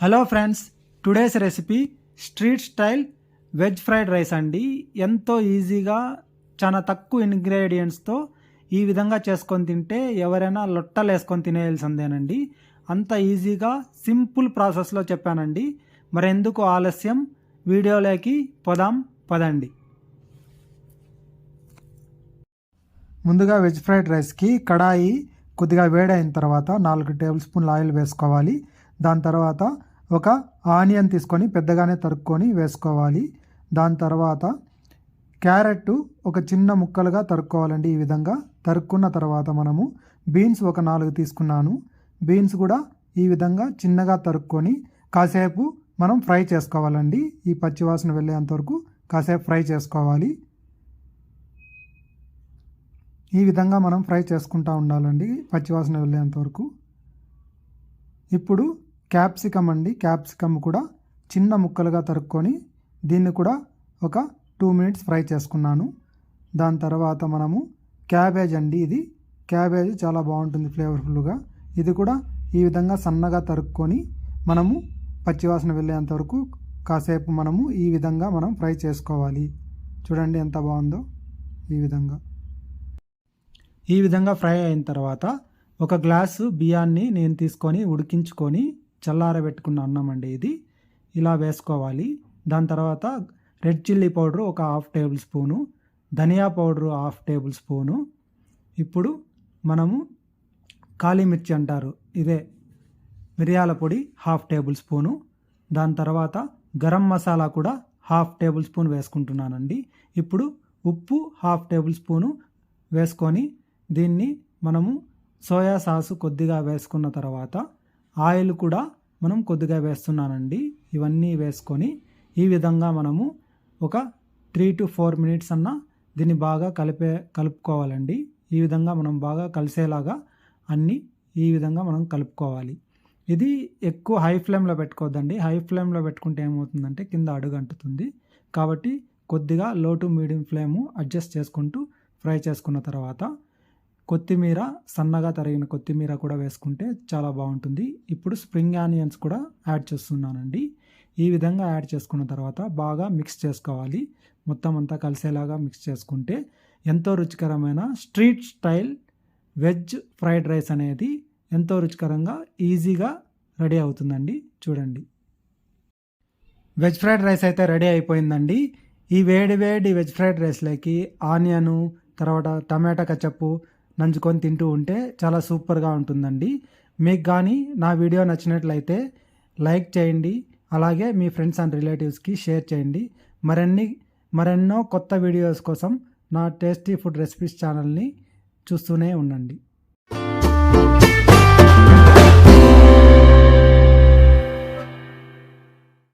Hello friends, today's recipe street style veg fried rice అండి. ఎంతో ఈజీగా చాలా తక్కువ ఇంగ్రీడియంట్స్తో ఈ విధంగా చేసుకొని తింటే ఎవరైనా లొట్టలు వేసుకొని తినేయాల్సిందేనండి. అంత ఈజీగా సింపుల్ ప్రాసెస్లో చెప్పానండి. మరెందుకు ఆలస్యం, వీడియోలోకి పదండి. ముందుగా వెజ్ ఫ్రైడ్ రైస్కి కడాయి కొద్దిగా వేడైన తర్వాత 4 టేబుల్ స్పూన్ల ఆయిల్ వేసుకోవాలి. దాని తర్వాత ఒక ఆనియన్ తీసుకొని పెద్దగానే తరుక్కొని వేసుకోవాలి. దాని తర్వాత క్యారెట్ ఒక చిన్న ముక్కలుగా తరుక్కోవాలండి. ఈ విధంగా తరుక్కున్న తర్వాత మనము బీన్స్ ఒక 4 తీసుకున్నాను. బీన్స్ కూడా ఈ విధంగా చిన్నగా తరుక్కొని కాసేపు మనం ఫ్రై చేసుకోవాలండి. ఈ పచ్చివాసన వెళ్ళేంత వరకు కాసేపు ఫ్రై చేసుకోవాలి. ఈ విధంగా మనం ఫ్రై చేసుకుంటూ ఉండాలండి పచ్చివాసన వెళ్ళేంత వరకు. ఇప్పుడు క్యాప్సికమ్ అండి, క్యాప్సికమ్ కూడా చిన్న ముక్కలుగా తరుక్కొని దీన్ని కూడా ఒక 2 మినిట్స్ ఫ్రై చేసుకున్నాను. దాని తర్వాత మనము క్యాబేజ్ అండి, ఇది క్యాబేజ్ చాలా బాగుంటుంది ఫ్లేవర్ఫుల్గా. ఇది కూడా ఈ విధంగా సన్నగా తరుక్కొని మనము పచ్చివాసన వెళ్ళేంత వరకు కాసేపు మనము ఈ విధంగా మనం ఫ్రై చేసుకోవాలి. చూడండి ఎంత బాగుందో. ఈ విధంగా ఫ్రై అయిన తర్వాత ఒక గ్లాసు బియ్యాన్ని నేను తీసుకొని ఉడికించుకొని చల్లారబెట్టుకున్న అన్నం అండి, ఇది ఇలా వేసుకోవాలి. దాని తర్వాత రెడ్ చిల్లీ పౌడరు ఒక 1/2 టేబుల్ స్పూను, ధనియా పౌడరు 1/2 టేబుల్ స్పూను, ఇప్పుడు మనము కాళీమిర్చి అంటారు, ఇదే మిరియాల పొడి 1/2 టేబుల్ స్పూను, దాని తర్వాత గరం మసాలా కూడా 1/2 టేబుల్ స్పూన్ వేసుకుంటున్నానండి. ఇప్పుడు ఉప్పు 1/2 టేబుల్ స్పూను వేసుకొని దీన్ని మనము సోయా సాసు కొద్దిగా వేసుకున్న తర్వాత ఆయిల్ కూడా మనం కొద్దిగా వేస్తున్నానండి. ఇవన్నీ వేసుకొని ఈ విధంగా మనము ఒక 3 to 4 మినిట్స్ అన్న దీన్ని బాగా కలుపుకోవాలండి. ఈ విధంగా మనం బాగా కలిసేలాగా అన్నీ ఈ విధంగా మనం కలుపుకోవాలి. ఇది ఎక్కువ హై ఫ్లేమ్లో పెట్టుకోవద్దండి. హై ఫ్లేమ్లో పెట్టుకుంటే ఏమవుతుందంటే కింద అడుగంటుతుంది. కాబట్టి కొద్దిగా లో టు మీడియం ఫ్లేము అడ్జస్ట్ చేసుకుంటూ ఫ్రై చేసుకున్న తర్వాత కొత్తిమీర, సన్నగా తరిగిన కొత్తిమీర కూడా వేసుకుంటే చాలా బాగుంటుంది. ఇప్పుడు స్ప్రింగ్ ఆనియన్స్ కూడా యాడ్ చేస్తున్నానండి. ఈ విధంగా యాడ్ చేసుకున్న తర్వాత బాగా మిక్స్ చేసుకోవాలి. మొత్తం అంతా కలిసేలాగా మిక్స్ చేసుకుంటే ఎంతో రుచికరమైన street style veg fried rice అనేది ఎంతో రుచికరంగా ఈజీగా రెడీ అవుతుందండి. చూడండి, వెజ్ ఫ్రైడ్ రైస్ అయితే రెడీ అయిపోయిందండి. ఈ వేడి వెజ్ ఫ్రైడ్ రైస్లోకి ఆనియను, తర్వాత టమాటా కచప్పు నంచుకొని తింటూ ఉంటే చాలా సూపర్గా ఉంటుందండి. మీకు కానీ నా వీడియో నచ్చినట్లయితే లైక్ చేయండి, అలాగే మీ ఫ్రెండ్స్ అండ్ రిలేటివ్స్కి షేర్ చేయండి. మరెన్నో కొత్త వీడియోస్ కోసం నా టేస్టీ ఫుడ్ రెసిపీస్ ఛానల్ని చూస్తూనే ఉండండి.